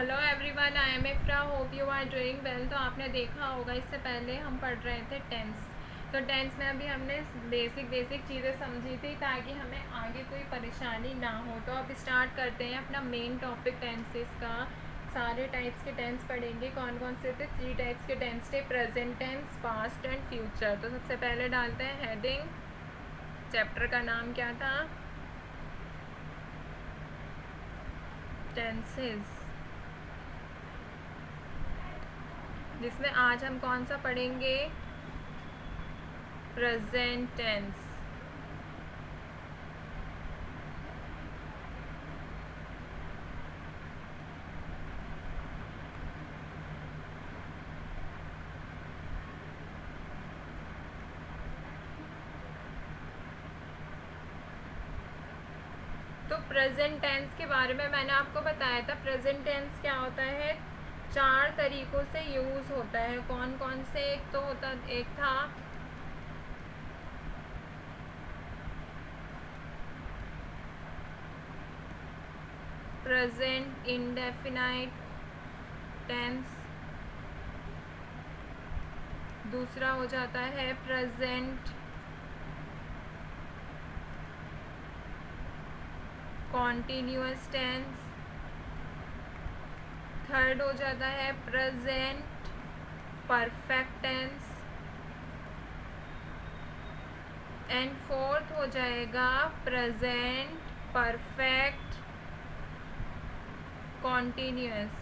Hello everyone, I am Ifra, hope you are doing well. तो आपने देखा होगा इससे पहले हम पढ़ रहे थे टेंस। तो टेंस में अभी हमने बेसिक चीज़ें समझी थी ताकि हमें आगे कोई परेशानी ना हो। तो अब स्टार्ट करते हैं अपना मेन टॉपिक टेंसेस का। सारे टाइप्स के टेंस पढ़ेंगे। कौन कौन से थे? 3 टाइप्स के टेंस थे, present tense, past and future. तो सबसे पहले डालते हैं हेडिंग। चैप्टर का नाम क्या था? टेंसेस, जिसमें आज हम कौन सा पढ़ेंगे? Present tense. तो प्रेजेंट टेंस के बारे में मैंने आपको बताया था। प्रेजेंट टेंस क्या होता है? 4 तरीकों से यूज़ होता है। कौन कौन से? एक था प्रेजेंट इंडेफिनाइट टेंस, दूसरा हो जाता है प्रेजेंट कॉन्टिन्यूअस टेंस, थर्ड हो जाता है present perfect tense, and fourth हो जाएगा प्रेजेंट परफेक्ट कॉन्टिन्यूअस।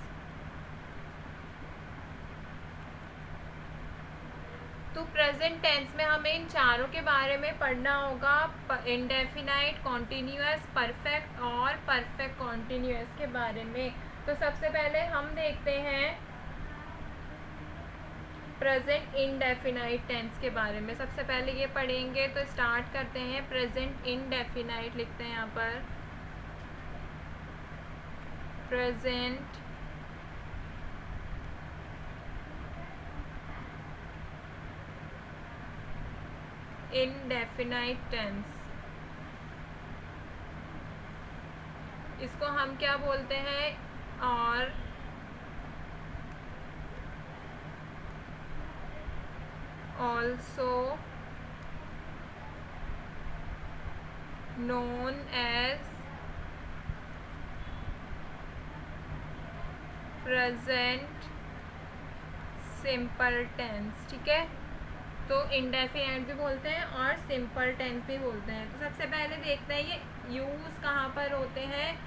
तो प्रेजेंट टेंस में हमें इन चारों के बारे में पढ़ना होगा, इंडेफिनाइट, कॉन्टिन्यूअस, परफेक्ट और परफेक्ट कॉन्टिन्यूअस के बारे में। तो सबसे पहले हम देखते हैं प्रेजेंट इंडेफिनाइट टेंस के बारे में। सबसे पहले ये पढ़ेंगे, तो स्टार्ट करते हैं। प्रेजेंट इंडेफिनाइट लिखते हैं यहाँ पर। प्रेजेंट इंडेफिनाइट टेंस, इसको हम क्या बोलते हैं? और also known as present simple tense. ठीक है, तो इंडेफिनाइट भी बोलते हैं और सिंपल टेंस भी बोलते हैं। तो सबसे पहले देखते हैं ये यूज़ कहाँ पर होते हैं।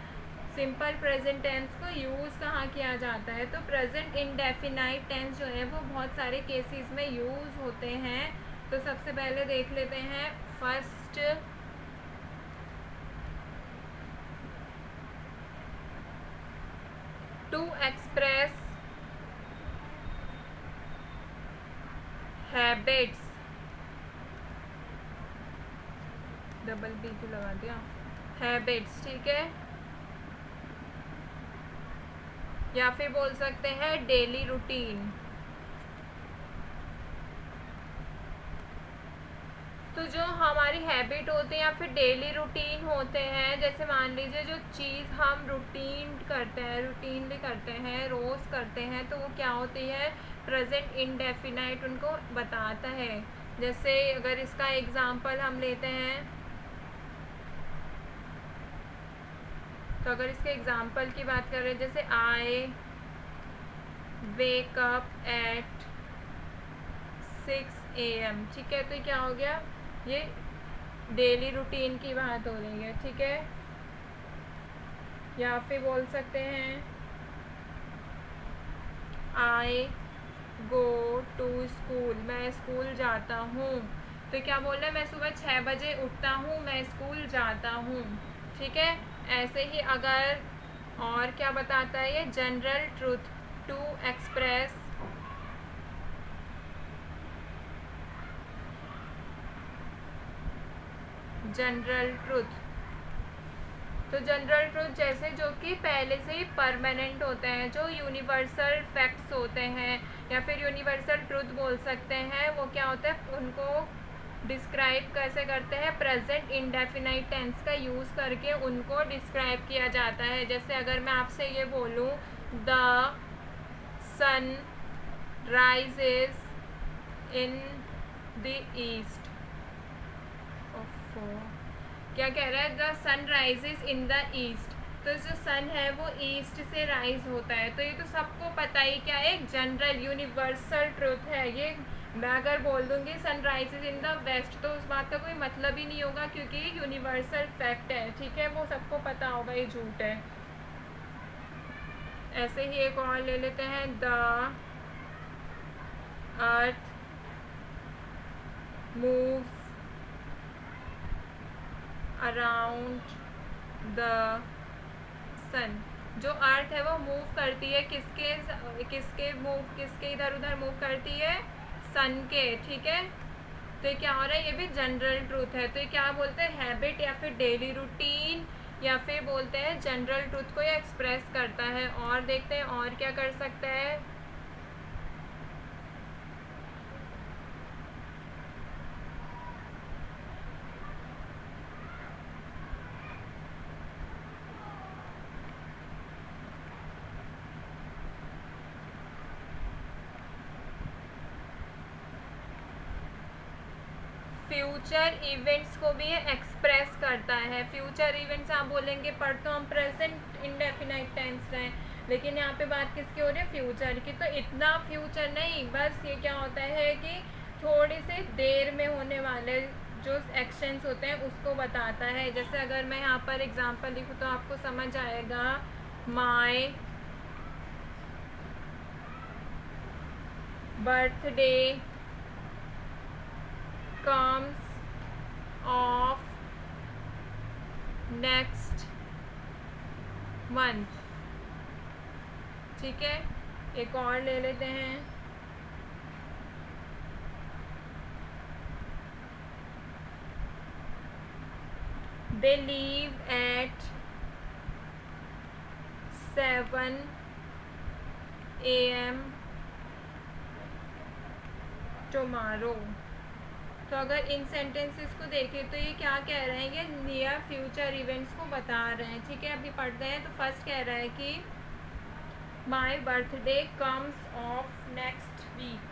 सिंपल प्रेजेंट टेंस को यूज़ कहाँ किया जाता है? तो प्रेजेंट इंडेफिनाइट टेंस जो है वो बहुत सारे केसेस में यूज़ होते हैं। तो सबसे पहले देख लेते हैं। First, to express habits, double B क्यों लगा दिया? हैबिट्स, ठीक है, या फिर बोल सकते हैं डेली रूटीन। तो जो हमारी हैबिट होती है या फिर डेली रूटीन होते हैं, जैसे मान लीजिए जो चीज़ हम रूटीन करते हैं, रूटीनली करते हैं, रोज़ करते हैं, तो वो क्या होती है? प्रेजेंट इंडेफिनाइट उनको बताता है। जैसे अगर इसका एग्जांपल हम लेते हैं, तो अगर इसके एग्जांपल की बात कर रहे हैं, जैसे आई वेक अप एट 6 AM, ठीक है, तो क्या हो गया? ये डेली रूटीन की बात हो रही है। ठीक है, या फिर बोल सकते हैं आई गो टू स्कूल, मैं स्कूल जाता हूँ। तो क्या बोल रहे हैं? मैं सुबह 6 बजे उठता हूँ, मैं स्कूल जाता हूँ। ठीक है, ऐसे ही अगर और क्या बताता है ये? General truth, to express general truth. तो जनरल ट्रूथ जैसे जो कि पहले से ही परमानेंट होते हैं, जो यूनिवर्सल फैक्ट्स होते हैं या फिर यूनिवर्सल ट्रूथ बोल सकते हैं, वो क्या होता है? उनको डिस्क्राइब कैसे करते हैं? प्रेजेंट इंडेफिनाइट टेंस का यूज़ करके उनको डिस्क्राइब किया जाता है। जैसे अगर मैं आपसे ये बोलूँ the sun rises in the east. क्या कह रहा है? The sun rises in the east. तो जो सन है वो ईस्ट से राइज होता है। तो ये तो सबको पता ही, क्या एक जनरल यूनिवर्सल ट्रुथ है ये। मैं अगर बोल दूंगी sun rises in the west तो उस बात का कोई मतलब ही नहीं होगा, क्योंकि ये यूनिवर्सल फैक्ट है, ठीक है, वो सबको पता होगा ये झूठ है। ऐसे ही एक और ले लेते हैं, the earth moves around the sun. जो अर्थ है वो मूव करती है किसके इधर उधर मूव करती है? सन के, ठीक है। तो ये क्या हो रहा है? ये भी जनरल ट्रूथ है। तो ये क्या बोलते हैं? हैबिट या फिर डेली रूटीन या फिर बोलते हैं जनरल ट्रूथ को ये एक्सप्रेस करता है। और देखते हैं और क्या कर सकता है। फ्यूचर इवेंट्स को भी ये एक्सप्रेस करता है। फ्यूचर इवेंट्स आप बोलेंगे पर तो हम प्रेजेंट इंडेफिनाइट टेंस रहे, लेकिन यहाँ पे बात किसकी हो रही है? फ्यूचर की। तो इतना फ्यूचर नहीं, बस ये क्या होता है कि थोड़ी सी देर में होने वाले जो एक्शंस होते हैं उसको बताता है। जैसे अगर मैं यहाँ पर एग्जांपल लिखूँ तो आपको समझ आएगा, my birthday comes of next month, ठीक है। एक और ले लेते हैं, they leave at 7 AM tomorrow। तो अगर इन सेंटेंसेस को देखें तो ये क्या कह रहे हैं? ये नियर फ्यूचर इवेंट्स को बता रहे हैं, ठीक है। अभी पढ़ते हैं। तो फर्स्ट कह रहा है कि my birthday comes of next week.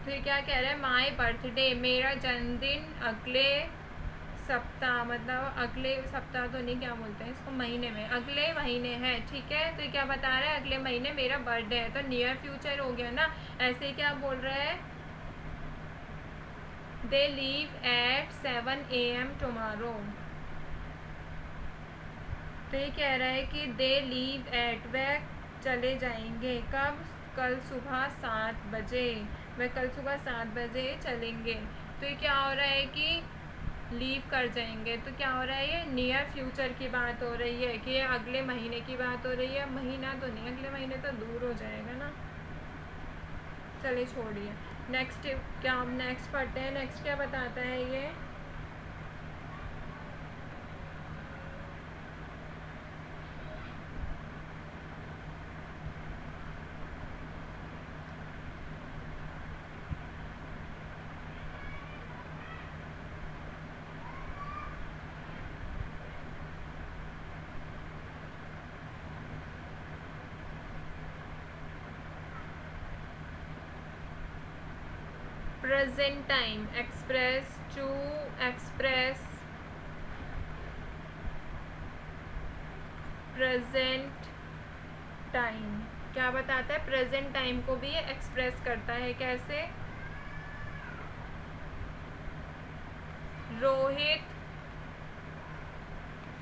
तो ये क्या कह रहा है? माय बर्थडे, मेरा जन्मदिन अगले सप्ताह, मतलब अगले सप्ताह तो नहीं, क्या बोलते हैं इसको, महीने में, अगले महीने है, ठीक है। तो ये क्या बता रहा है? अगले महीने मेरा बर्थडे है। तो नियर फ्यूचर हो गया ना। ऐसे क्या बोल रहा है? दे लीव एट 7 AM टुमारो। तो ये कह रहा है कि दे लीव एट, वह चले जाएंगे कब? कल सुबह 7 बजे। वह कल सुबह 7 बजे चलेंगे। तो ये क्या हो रहा है कि लीव कर जाएंगे। तो क्या हो रहा है? ये नियर फ्यूचर की बात हो रही है कि ये अगले महीने की बात हो रही है। महीना तो नहीं, अगले महीने तो दूर हो जाएगा ना। चलिए छोड़िए। नेक्स्ट क्या, हम नेक्स्ट पढ़ते हैं। नेक्स्ट क्या बताता है ये? Present time, express to express present time. क्या बताता है? प्रेजेंट टाइम को भी ये एक्सप्रेस करता है। कैसे? Rohit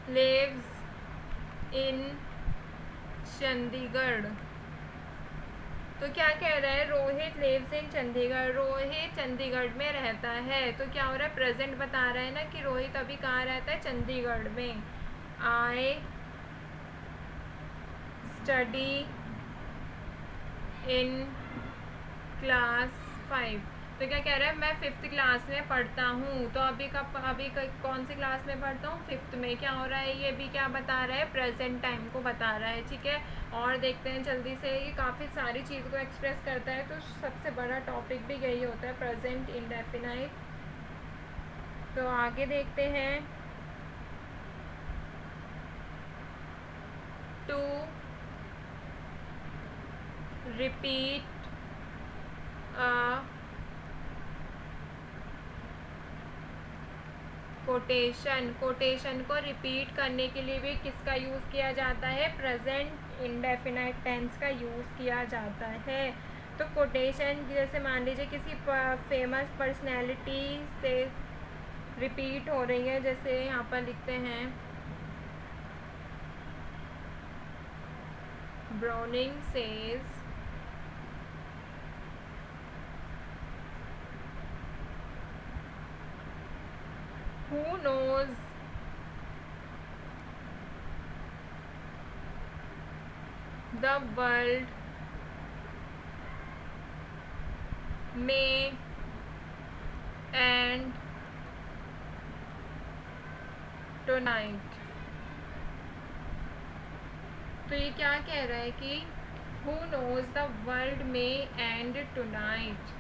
lives in Chandigarh. तो क्या कह रहा है? रोहित लिव्स इन चंडीगढ़, रोहित चंडीगढ़ में रहता है। तो क्या हो रहा है? प्रेजेंट बता रहा है ना कि रोहित अभी कहाँ रहता है? चंडीगढ़ में। I study in class 5। तो क्या कह रहा है? मैं 5th क्लास में पढ़ता हूँ। तो अभी कौन सी क्लास में पढ़ता हूँ? 5th में। क्या हो रहा है? ये भी क्या बता रहा है? प्रेजेंट टाइम को बता रहा है, ठीक है। और देखते हैं जल्दी से। ये काफ़ी सारी चीज़ को एक्सप्रेस करता है। तो सबसे बड़ा टॉपिक भी यही होता है, प्रेजेंट इंडेफिनाइट तो आगे देखते हैं। टू रिपीट कोटेशन, कोटेशन को रिपीट करने के लिए भी किसका यूज़ किया जाता है? प्रेजेंट इंडेफिनाइट टेंस का यूज़ किया जाता है। तो कोटेशन जैसे मान लीजिए किसी फेमस पर्सनैलिटी से रिपीट हो रही है, जैसे यहाँ पर लिखते हैं browning says who knows the world may end tonight। तो ये क्या कह रहा है कि who knows the world may end tonight।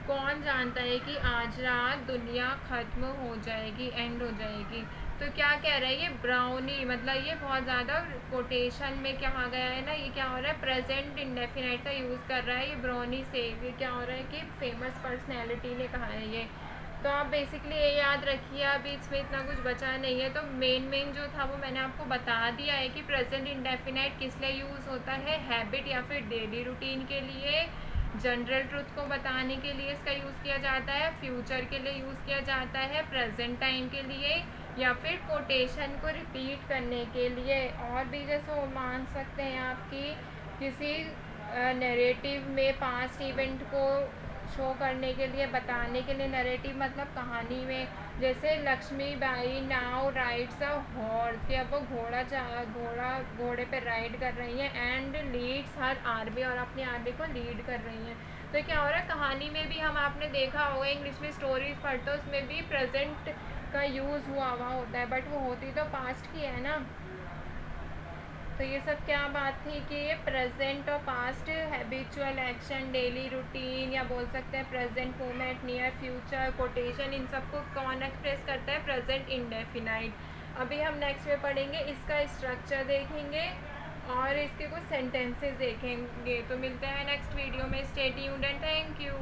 कौन जानता है कि आज रात दुनिया ख़त्म हो जाएगी, एंड हो जाएगी। तो क्या कह रहा है ये ब्राउनी, मतलब ये बहुत ज़्यादा कोटेशन में कहा गया है ना। ये क्या हो रहा है? प्रेजेंट इंडेफिनाइट का यूज़ कर रहा है ये ब्राउनी से। ये क्या हो रहा है कि फेमस पर्सनैलिटी ने कहा है ये। तो आप बेसिकली ये याद रखिए, अभी इसमें इतना कुछ बचा नहीं है। तो मेन जो था वो मैंने आपको बता दिया है कि प्रेजेंट इंडेफिनाइट किस लिए यूज़ होता है? हैबिट या फिर डेली रूटीन के लिए, जनरल ट्रुथ को बताने के लिए इसका यूज़ किया जाता है, फ्यूचर के लिए यूज़ किया जाता है, प्रेजेंट टाइम के लिए, या फिर कोटेशन को रिपीट करने के लिए। और भी जैसे वो मान सकते हैं आपकी किसी नैरेटिव में पास्ट इवेंट को शो करने के लिए, बताने के लिए। नैरेटिव मतलब कहानी में, जैसे Lakshmibai now rides a horse, कि अब वो घोड़े पे राइड कर रही हैं, एंड लीड्स हर आर्मी, और अपनी आर्मी को लीड कर रही हैं। तो क्या हो रहा है? कहानी में भी हम आपने देखा होगा, इंग्लिश में स्टोरीज पढ़ते हो उसमें भी प्रेजेंट का यूज़ हुआ होता है, बट वो होती तो पास्ट की है ना। तो ये सब क्या बात थी कि ये प्रेजेंट और past, habitual action, daily routine, या बोल सकते हैं present moment, near future, quotation, इन सबको कौन एक्सप्रेस करता है? Present indefinite. अभी हम नेक्स्ट में पढ़ेंगे, इसका स्ट्रक्चर देखेंगे और इसके कुछ सेंटेंसेस देखेंगे। तो मिलते हैं नेक्स्ट वीडियो में। Stay tuned and thank you.